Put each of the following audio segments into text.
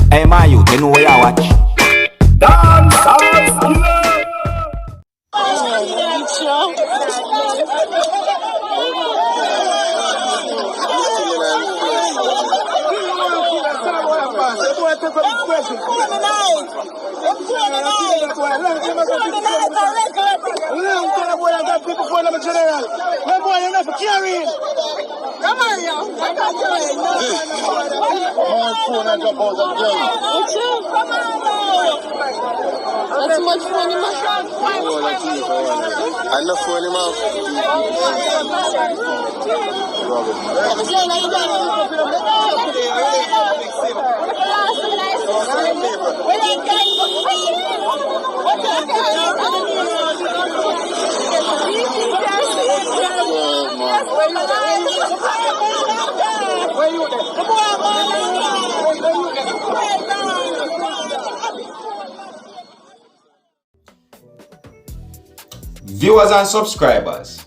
Hey my youth, you know where you watch? Dancehall. Come on, yo. That's much fun in my shop. Enough for him out. Viewers and subscribers,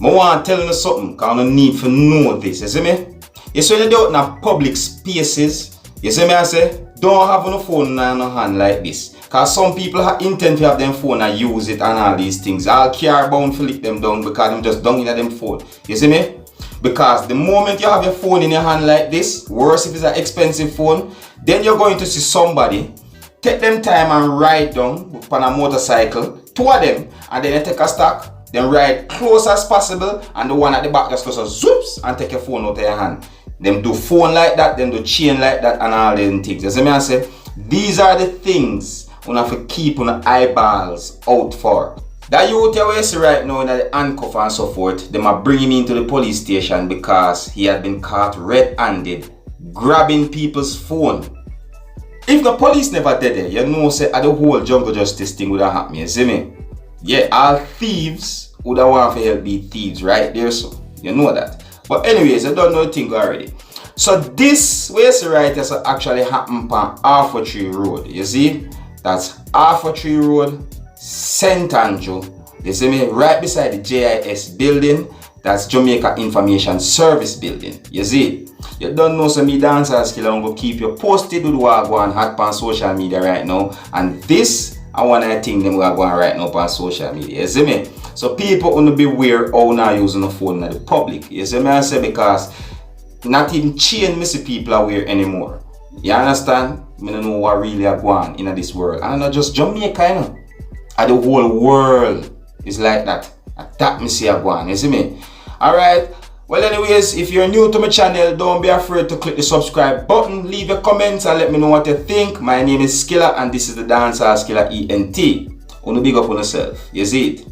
I want to tell you something because I need to know this, you see me? You see when you do it in public spaces, you see me I say, don't have no phone in your hand like this. Because some people intend to have them phone and use it and all these things. I'll care bound to lick them down because them just down in them phone. You see me? Because the moment you have your phone in your hand like this, worse if it's an expensive phone, then you're going to see somebody take them time and ride down on a motorcycle, two of them, and then you take a stock, then ride close as possible, and the one at the back just goes zoops and take your phone out of your hand. Them do phone like that, them do chain like that, and all them things. You see me I say, these are the things you have to keep on eyeballs out for. That youth you see right now in the handcuff and so forth, them are bringing him into the police station because he had been caught red-handed grabbing people's phone. If the police never did it, you know say the whole jungle justice thing would have happened, you see me? Yeah, all thieves would have want to help be thieves right there, so you know that. But anyways, I don't know the thing already. So this way you see right here so actually happened on Arthur Tree Road, you see? That's Arthur Tree Road, St. Andrew, you see me? Right beside the JIS building, that's Jamaica Information Service building, you see? You don't know so me Dancehall Skilla, I'm going to keep you posted with what I go on hot on social media right now. And this, I want to think them we are going right now on social media, you see me? So people want to be aware how not using the phone in the public, you see me I say, because not even chain me see people are aware anymore. You understand? I don't know what really are going in this world. And not just Jamaica, you know. And the whole world is like that. That me see are going, you see me? Alright. Well anyways, if you're new to my channel, don't be afraid to click the subscribe button, leave your comments and let me know what you think. My name is Skilla and this is the Dancehall Skilla ENT. Wanna big up on yourself, you see it?